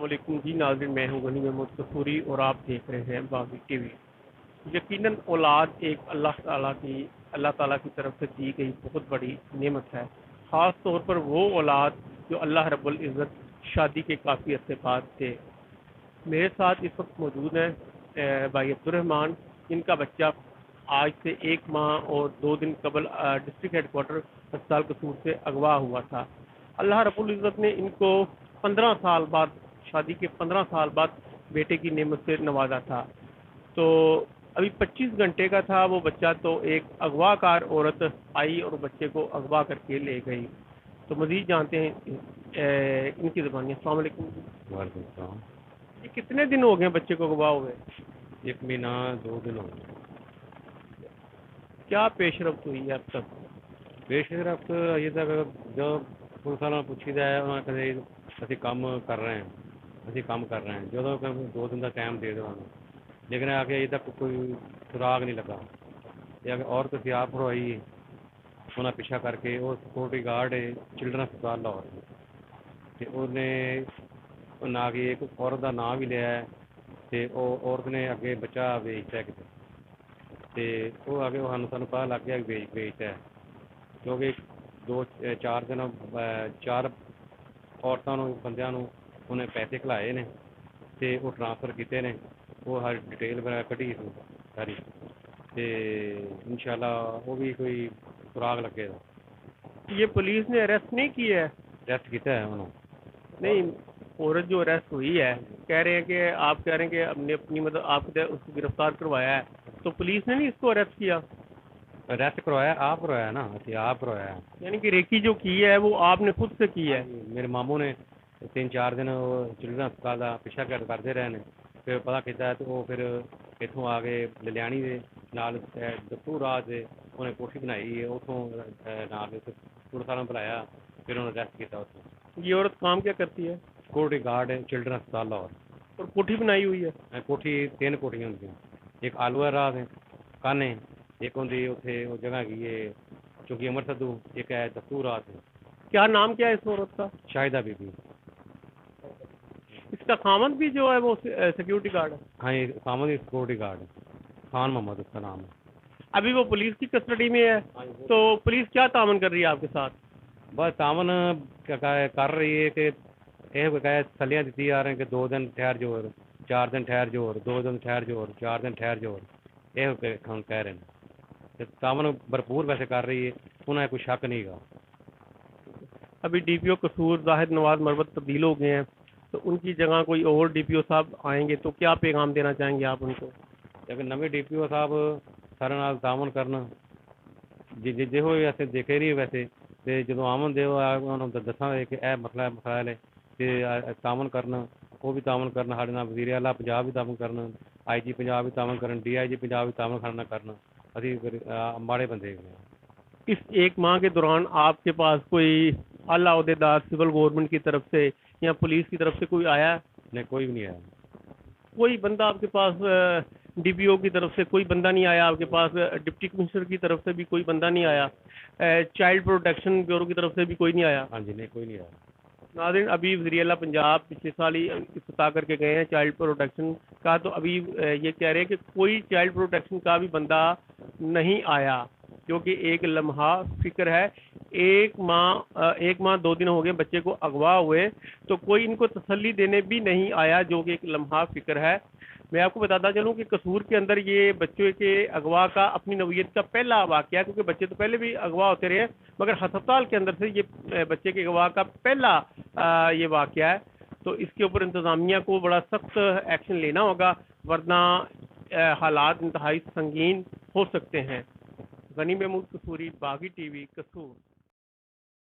علیکم جی ناظرین، میں ہوں غنی محمود کسوری اور آپ دیکھ رہے ہیں باغی ٹی وی۔ یقیناً اولاد ایک اللہ تعالیٰ کی طرف سے دی گئی بہت بڑی نعمت ہے، خاص طور پر وہ اولاد جو اللہ رب العزت شادی کے کافی عرصے بعد تھے۔ میرے ساتھ اس وقت موجود ہیں بھائی عبدالرحمان، جن کا بچہ آج سے 1 ماہ اور 2 دن قبل ڈسٹرکٹ ہیڈ کوارٹر ہسپتال قصور سے اغوا ہوا تھا۔ اللہ رب العزت نے ان کو 15 سال بعد، شادی کے 15 سال بعد بیٹے کی نعمت سے نوازا تھا۔ تو ابھی 25 گھنٹے کا تھا وہ بچہ، تو ایک اغوا کار عورت آئی اور بچے کو اغوا کر کے لے گئی۔ تو مزید جانتے ہیں ان کی زبانی۔ السلام علیکم۔ وعلیکم السلام۔ یہ کتنے دن ہو گئے بچے کو اغوا ہوئے؟ 1 مہینہ 2 دن ہو گئے۔ کیا پیش رفت ہوئی ہے اب تک؟ پیش رفت یہ تک جو پولیس والوں نے پوچھی ہے، انہوں نے کہا اسی کام کر رہے ہیں جو 2 دن کا ٹائم دے دو، لیکن آگے ابھی تک کوئی سراغ نہیں لگا۔ یہ آگے اور کسی آپ پڑھوائی انہیں پیچھا کر کے وہ سیکورٹی گارڈ ہے چلڈرن ہسپتال لاہور کہ انہیں آگے ایک عورت کا نام بھی لیا ہے کہ وہ عورت نے اگے بچہ بیچتا ہے کتنے، وہ آگے سانوں پتا لگ گیا کہ بیچتا ہے، کیونکہ 2-4 دن 4 عورتوں بندیاں انہیں پیسے کھلائے نے تے وہ ٹرانسفر کیتے نے، وہ ہر ڈیٹیل وغیرہ کٹی ساری، تے انشاءاللہ وہ بھی کوئی سراغ لگے گا۔ یہ پولیس نے اریسٹ نہیں کی ہے؟ ٹیسٹ کیتا ہے انہوں نہیں، عورت جو اریسٹ ہوئی ہے، کہہ رہے ہیں کہ آپ کہہ رہے ہیں کہ ہم نے اپنی آپ اس کو گرفتار کروایا ہے، تو پولیس نے نہیں اس کو اریسٹ کیا؟ ریسٹ کروایا آپ کروایا نا، آپ کروایا ہے، یعنی کہ ریکی جو کی ہے وہ آپ نے خود سے کی ہے؟ میرے ماموں نے 3-4 دن چلڈرن ہسپتال کا پیچھا کرتے رہے ہیں، پھر پتا کیتا ہے تو وہ پھر اتوں آ گئے للیانی دے نال دستور راج دے انہیں کوٹھی بنائی ہے، اتوں نال پولیس والوں نے بلایا، پھر انہوں نے ریسٹ کیا اتوں۔ یہ عورت کام کیا کرتی ہے؟ سیکورٹی گارڈ ہے چلڈرن ہسپتال لاہور۔ اور کوٹھی بنائی ہوئی ہے؟ کوٹھی 3 کوٹیاں ہوتی ہیں، ایک آلوہ راہ ہے کانے، ایک ہوتی اتنے وہ جگہ کی ہے چونکہ امر سدو، ایک ہے دستور راج ہے۔ کیا نام کیا ہے اس عورت کا؟ Shahida be be. اس کا خامد بھی جو ہے وہ سیکیورٹی گارڈ ہے؟ ہاں یہ سامنے سیکورٹی گارڈ ہے، خان محمد اس کا نام ہے۔ ابھی وہ پولیس کی کسٹڈی میں ہے، تو پولیس کیا تعاون کر رہی ہے آپ کے ساتھ؟ بس تعاون کر رہی ہے کہ یہ تسلیاں دیتی آ رہے ہیں کہ 2 دن ٹھہر جو، 4 دن ٹھہر جو، 2 دن ٹھہر جو، 4 دن ٹھہر جو، یہ کہہ رہے ہیں۔ تعاون بھرپور ویسے کر رہی ہے، انہیں کوئی شک نہیں گا۔ ابھی ڈی پی او قصور زاہد نواز مروت تبدیل ہو گئے ہیں، تو ان کی جگہ کوئی اور ڈی پی او صاحب آئیں گے تو کیا پیغام دینا چاہیں گے آپ ان کو؟ لیکن نویں ڈی پی او صاحب سارے نال تعاون کرنا، جو ویسے دیکھے نہیں ویسے تے جدوں آمن دے انہوں نے دساں کہ اے مسائل ہے کہ تعاون کرنا، وہ بھی تعاون کرنا، سارے نال وزیر اعلیٰ پنجاب بھی تعاون کرنا، آئی جی پنجاب بھی تعاون کرنا، ڈی آئی جی پنجاب بھی تعاون کرنا، ابھی ماڑے بندے ہیں۔ اس 1 ماہ کے دوران آپ کے پاس کوئی اعلیٰ عہدیدار سول گورنمنٹ کی طرف سے یا پولیس کی طرف سے کوئی آیا ہے؟ نہیں، کوئی بھی نہیں آیا۔ کوئی بندہ آپ کے پاس ڈی پی او کی طرف سے کوئی بندہ نہیں آیا آپ کے پاس؟ ڈپٹی کمشنر کی طرف سے بھی کوئی بندہ نہیں آیا؟ چائلڈ پروٹیکشن بیورو کی طرف سے بھی کوئی نہیں آیا؟ ہاں جی، نہیں کوئی نہیں آیا۔ ناظرین، ابھی وزیر اعلیٰ پنجاب پچھلے سال ہی افتتاح کر کے گئے ہیں چائلڈ پروٹیکشن کا، تو ابھی یہ کہہ رہے ہیں کہ کوئی چائلڈ پروٹیکشن کا بھی بندہ نہیں آیا، کیونکہ ایک لمحہ فکر ہے۔ 1 ماہ 2 دن ہو گئے بچے کو اغوا ہوئے، تو کوئی ان کو تسلی دینے بھی نہیں آیا، جو کہ ایک لمحہ فکر ہے۔ میں آپ کو بتاتا چلوں کہ قصور کے اندر یہ بچوں کے اغوا کا اپنی نوعیت کا پہلا واقعہ ہے، کیونکہ بچے تو پہلے بھی اغوا ہوتے رہے، مگر ہسپتال کے اندر سے یہ بچے کے اغوا کا پہلا یہ واقعہ ہے۔ تو اس کے اوپر انتظامیہ کو بڑا سخت ایکشن لینا ہوگا، ورنہ حالات انتہائی سنگین ہو سکتے ہیں۔ غنی محمود کسوری، باغی ٹی وی، قصور۔